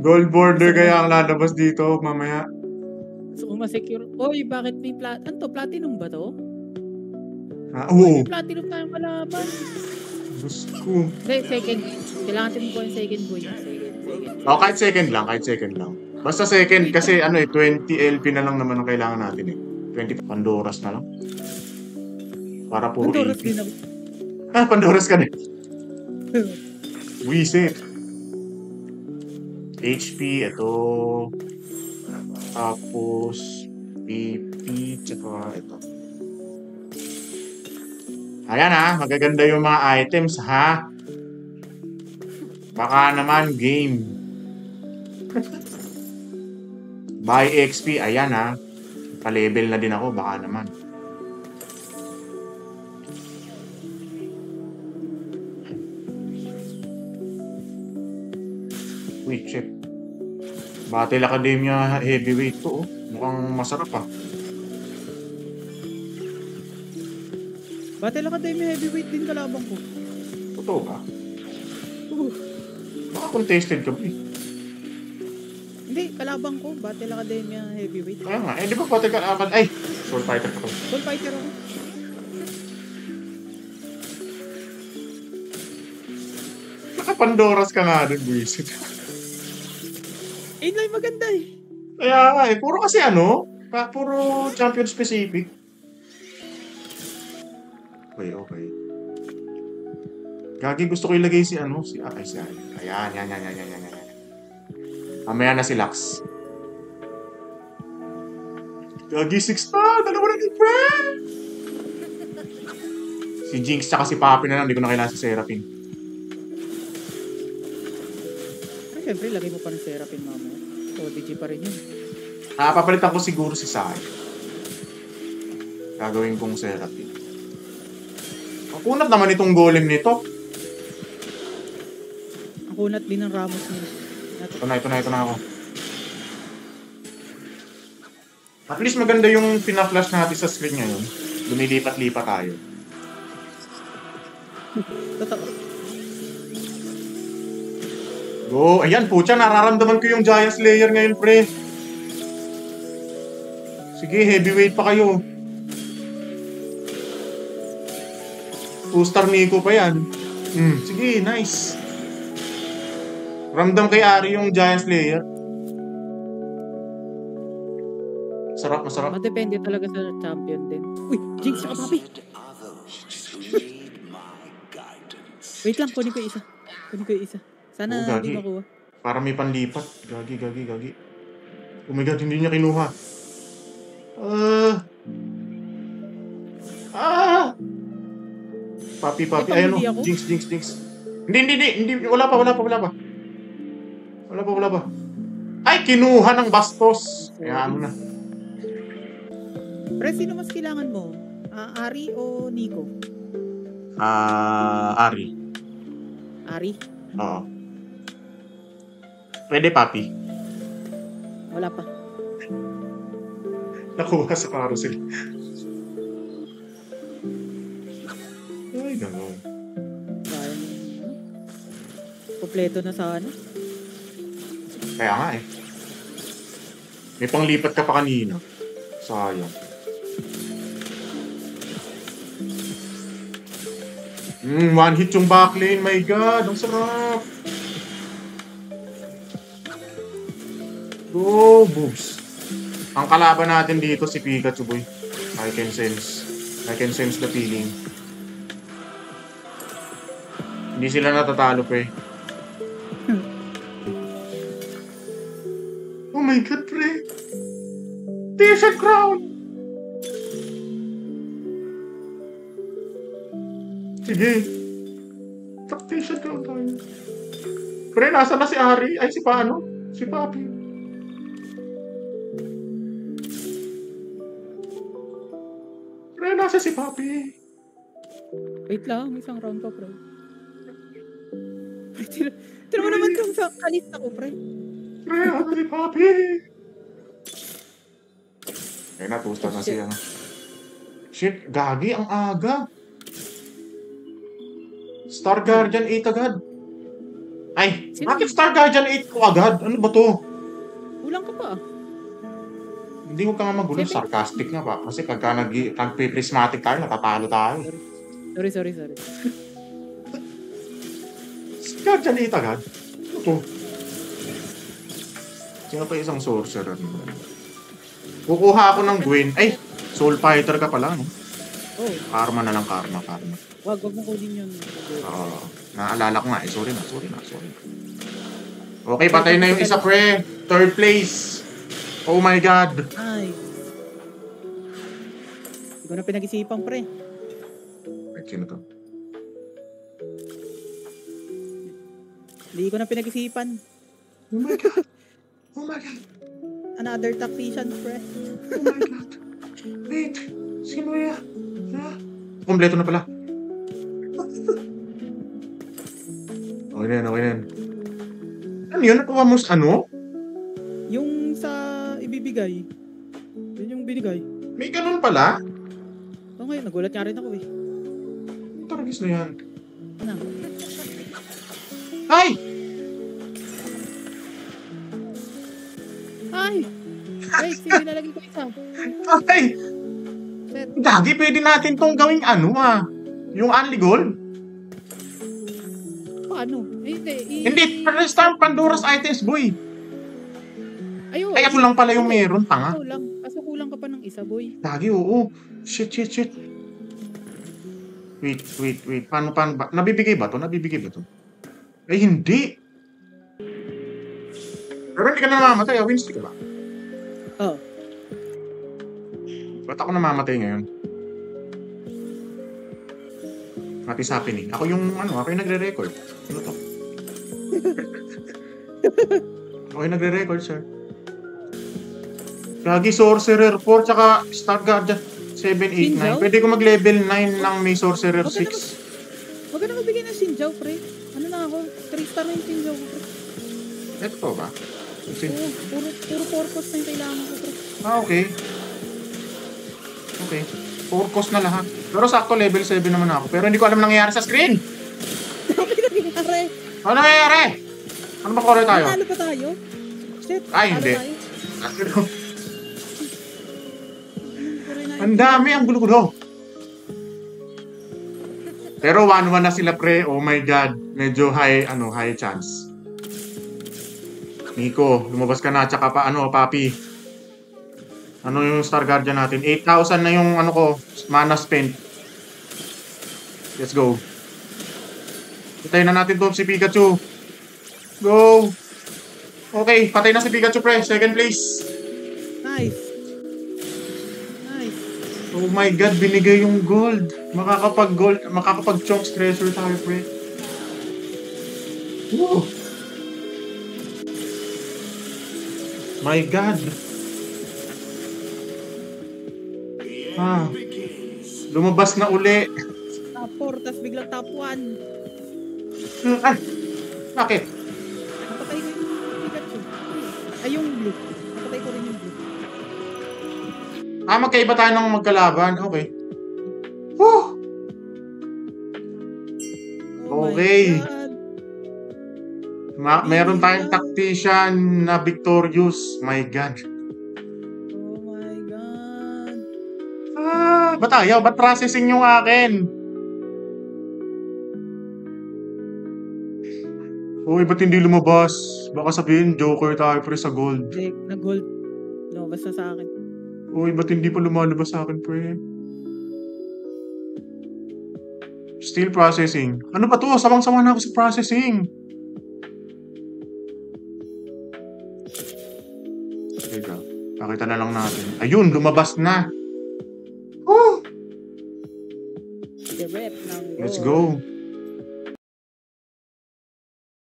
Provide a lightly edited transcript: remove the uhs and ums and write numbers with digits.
Gold border kaya ang lalabas dito mamaya. So, masecure. Oy, bakit may ano to? Platinum ba to? Oo. May platinum tayong kalaban. Gusto. Hindi, second. Kailangan natin mo yung second boy. Second. Oh, kahit second lang. Basta second kasi 20 LP na lang naman ang kailangan natin eh. 20 Pandoras na lang. Para puro Pandoras AP. din ako. Pandoras ka din. Wisit. HP, ito. Tapos, PP, tsaka ito. Ayan magaganda yung mga items ha. Baka naman game. Buy XP, ayan Pa-level na din ako, baka naman. Wait, check. Battle Academia heavyweight to Mukhang masarap Battle Academia heavyweight din kalaban ko. Totoo ba? Baka contested ka ba Hindi, kalaban ko. Battle Academia heavyweight. Kaya nga, di ba Battle Academia? Ay! Soul Fighter ako. Soul Fighter ako. Naka-Pandoras ka nga dun, buisit. Inline maganda eh. Kaya nga puro kasi puro champion specific. Okay. Gagi, gusto ko ilagay si Ayan. Mamaya na si Lux. Gagi, 6 na! Dalawa na din, friend! Si Jinx tsaka si Papi na lang, hindi ko na kailangan si Seraphine. Ay, syempre, lagay mo pa ng Seraphine mamaya. ODG pa rin yun. Papalitan ko siguro si Sai. Gagawin kong Seraphine. Makunat naman itong golem nito. Ang kunat din ng Ramos nila. Ito na ako. At least maganda yung pina-flash natin sa screen ngayon. Lumilipat-lipat tayo. Totoo. Go! Ayan, pucha, nararamdaman ko yung Giant Slayer ngayon, pre. Sige, heavyweight pa kayo. 2-star Nico pa yan. Sige, nice. Ramdam kay Ari yung Giant Slayer. Masarap. Madepende talaga sa champion din. Uy, Jinx tsaka Papi. Wait lang, kunin ko yung isa. Sana hindi makuha. Para may panlipat. Gagi. Oh my god, hindi niya kinuha. Papi. Ayan Jinx. Hindi. Wala pa. Ay, kinuha ng bastos. Kaya na. Pre, sino mas kailangan mo? Ari o Nico? Ari? Oo. Pwede, Papi. Wala pa. Nakuha sa carousel. Ay, gano'n. Kompleto na sana. Kaya nga May panglipat ka pa kanina. Sayang. One hit yung backlane. My God, ang sarap. Go, boobs. Ang kalaban natin dito si Pikachu, boy. I can sense the feeling. Hindi sila natatalo, pre. Oh my God, pre. T-shirt crown. Sige. T-shirt crown tayo. Pre, nasa na si Ari? Ay, si Papi. Pre, nasa si Papi. Wait lang, isang round pa, pre. Tira mo naman kung sa kalista ko, pre. Pre, nasa si Papi. Ayun na, 2-star na siya. Shit, gagi, ang aga. Star Guardian 8 agad. Ay, Sino? bakit Star Guardian 8 ko agad? Ano ba to? Kulang ka pa. Hindi ko ka nga magulo. Seven. Sarcastic na pa. Kasi pagka nag-prismatic tayo, natatalo tayo. Sorry. Star Guardian 8 agad? Ano to? Sino pa isang sorcerer? Kukuha ako ng Gwen. Ay, Soul Fighter ka pala, no? Oh, Karma na lang, karma. wag mo kunin yun. Naalala ko nga eh. Sorry na. Okay, patay na yung isa, pre. Third place. Oh my God. Ay. Hindi ko na pinag-isipan, pre. Wait, sino to? Hindi ko na pinag-isipan. Oh my God. Another tactician, pre. Oh my God. Wait, sino yan? Kompleto na pala. Okay na yan. Ano yun? Nakuha mo ano? Yung sa ibibigay. Yun yung binigay. May ganun pala? Okay, nagulat nga rin ako eh. Taragis na yan. Ano? Ay! Wait, sige, lalagay ko isa. Ay! Set. Gagi, pwede natin tong gawing yung Only Gold. Paano? Hindi. Hindi, stamp Pandora's items, boy. Ayun. Ay, ako lang pala yung meron, tanga. Kulang. Kaso kulang ka pa ng isa, boy. Gagi, oo. Shit. Wait. Paano ba? Nabibigay ba to? Ay, hindi. Pero hindi ka na namamatay. Winston ka ba? Oh. Ba't ako namamatay ngayon? What is happening? Ako yung nagre-record. Ano to? Ako yung nagre-record, sir. Gagi, Sorcerer 4, tsaka Star Guardian 7, 8, 9. Pwede ko mag-level 9 ng may Sorcerer 6. Huwag ka na magbigay ng Xinjiao, pre. Ano na ako? 3-star na yung Xinjiao ko, pre. Ito po ba? Oo, puro purpose na yung kailangan ko, pre. Okay. 4 cost na lahat. Pero sakto level 7 naman ako. Pero hindi ko alam nangyayari sa screen. Ano nangyayari? Ano nangyayari? Ano ba color tayo? Nanalo pa tayo? Shit, Ay, hindi. tayo. Ang dami, ang gulo-gulo. Pero 1-1 na sila, pre. Oh my God. Medyo high chance. Nico, lumabas ka na. Tsaka papi. Ano yung Star Guardian natin? 8,000 na yung mana spent. Let's go. Patayin na natin to si Pikachu. Go! Okay, patay na si Pikachu, pre. Second place. Nice. Oh my God, binigay yung gold. Makakapag-chunks treasure tayo, pre. Woo! My God. Lumabas na uli. Top 4, tas biglang top 1. Ay, bakit? Napatay ko yung Pikachu. Ay, yung blue. Napatay ko rin yung blue. Magkaiba tayo ng magkalaban. Okay. Woo! Oh Okay. my God. Meron tayong tactician na victorious. My God. Oh my God. Ba't ayaw? Ba't processing yung akin? Uy, ba't hindi lumabas? Baka sabihin, Joker tayo pre sa gold. Hindi, nag-gold. No, basta sa akin. Uy, ba't hindi pa lumalabas sa akin, pre? Still processing. Ano ba to? Sawang-sawa na ako sa processing. Teka, pakita na lang natin. Ayun, lumabas na. The rep ng Let's go.